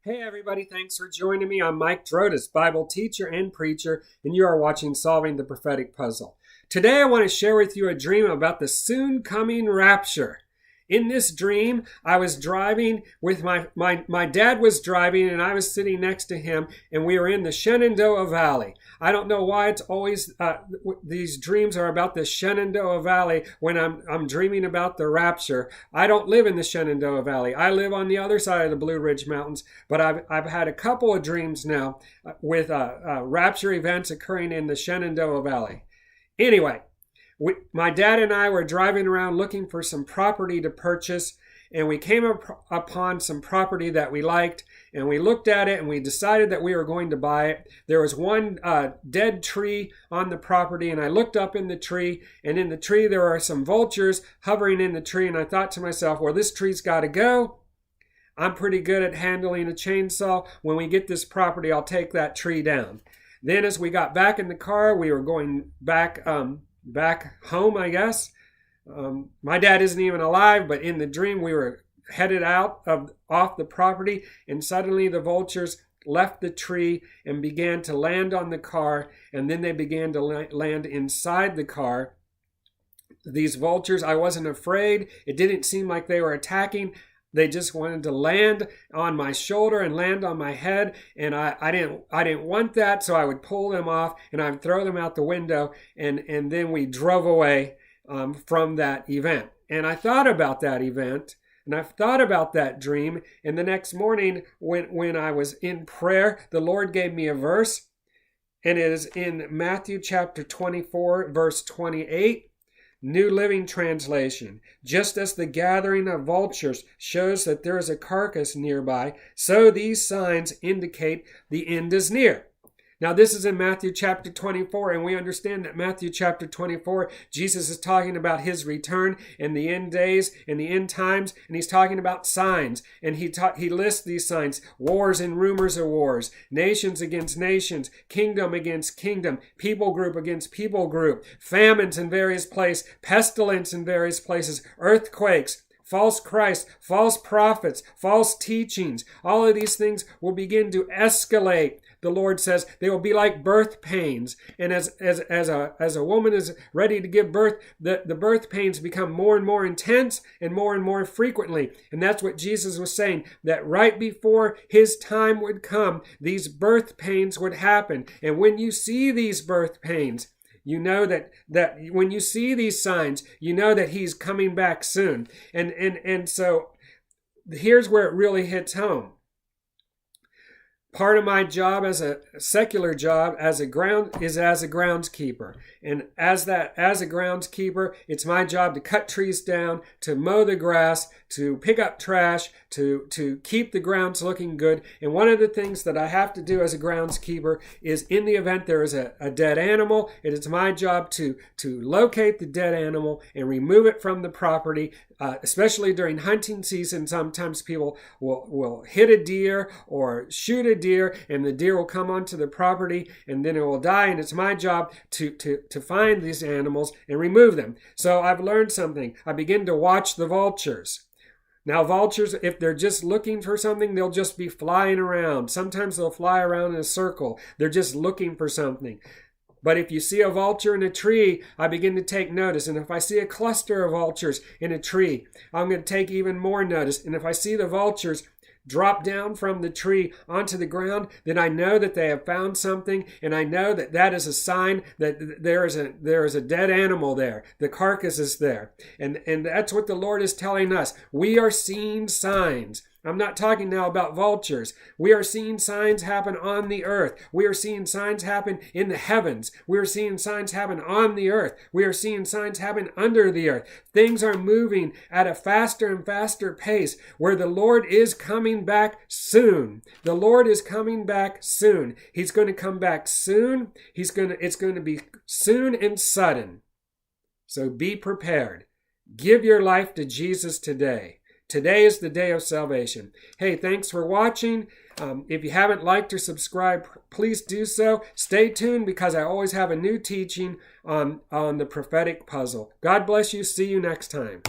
Hey everybody, thanks for joining me. I'm Mike Drotis, Bible teacher and preacher, and you are watching Solving the Prophetic Puzzle. Today I want to share with you a dream about the soon coming rapture. In this dream, I was driving with my dad was driving and I was sitting next to him, and we were in the Shenandoah Valley. I don't know why it's always, these dreams are about the Shenandoah Valley when I'm dreaming about the rapture. I don't live in the Shenandoah Valley. I live on the other side of the Blue Ridge Mountains, but I've had a couple of dreams now with rapture events occurring in the Shenandoah Valley. Anyway, my dad and I were driving around looking for some property to purchase, and we came upon some property that we liked, and we looked at it and we decided that we were going to buy it. There was one dead tree on the property, and I looked up in the tree, and in the tree there are some vultures hovering in the tree, and I thought to myself, well, this tree's got to go. I'm pretty good at handling a chainsaw. When we get this property, I'll take that tree down. Then as we got back in the car, we were going back home, I guess. My dad isn't even alive, but in the dream we were headed off the property, and suddenly the vultures left the tree and began to land on the car, and then they began to land inside the car. These vultures, I wasn't afraid. It didn't seem like they were attacking. They just wanted to land on my shoulder and land on my head, and I didn't want that, so I would pull them off and I would throw them out the window, and then we drove away from that event. And I thought about that event, and I've thought about that dream, and the next morning when I was in prayer, the Lord gave me a verse, and it is in Matthew chapter 24, verse 28. New Living Translation. Just as the gathering of vultures shows that there is a carcass nearby, so these signs indicate the end is near. Now this is in Matthew chapter 24, and we understand that Matthew chapter 24, Jesus is talking about his return and the end days and the end times, and he's talking about signs, and he lists these signs: wars and rumors of wars, nations against nations, kingdom against kingdom, people group against people group, famines in various places, pestilence in various places, earthquakes, false Christ, false prophets, false teachings. All of these things will begin to escalate. The Lord says they will be like birth pains. And as a woman is ready to give birth, the birth pains become more and more intense and more frequently. And that's what Jesus was saying, that right before his time would come, these birth pains would happen. And when you see these birth pains, you know that when you see these signs, you know that he's coming back soon. And so here's where it really hits home. Part of my job as a secular job as a groundskeeper. And as a groundskeeper, it's my job to cut trees down, to mow the grass, to pick up trash, to keep the grounds looking good. And one of the things that I have to do as a groundskeeper is, in the event there is a dead animal, it is my job to locate the dead animal and remove it from the property. Especially during hunting season, sometimes people will hit a deer or shoot a deer, and the deer will come onto the property and then it will die, and it's my job to find these animals and remove them. So I've learned something. I begin to watch the vultures. Now vultures, if they're just looking for something, they'll just be flying around. Sometimes they'll fly around in a circle. They're just looking for something. But if you see a vulture in a tree, I begin to take notice. And if I see a cluster of vultures in a tree, I'm going to take even more notice. And if I see the vultures drop down from the tree onto the ground, then I know that they have found something, and I know that that is a sign that there is a dead animal there. The carcass is there. And that's what the Lord is telling us. We are seeing signs. I'm not talking now about vultures. We are seeing signs happen on the earth. We are seeing signs happen in the heavens. We are seeing signs happen on the earth. We are seeing signs happen under the earth. Things are moving at a faster and faster pace, where the Lord is coming back soon. The Lord is coming back soon. He's going to come back soon. It's going to be soon and sudden. So be prepared. Give your life to Jesus today. Today is the day of salvation. Hey, thanks for watching. If you haven't liked or subscribed, please do so. Stay tuned, because I always have a new teaching on the prophetic puzzle. God bless you. See you next time.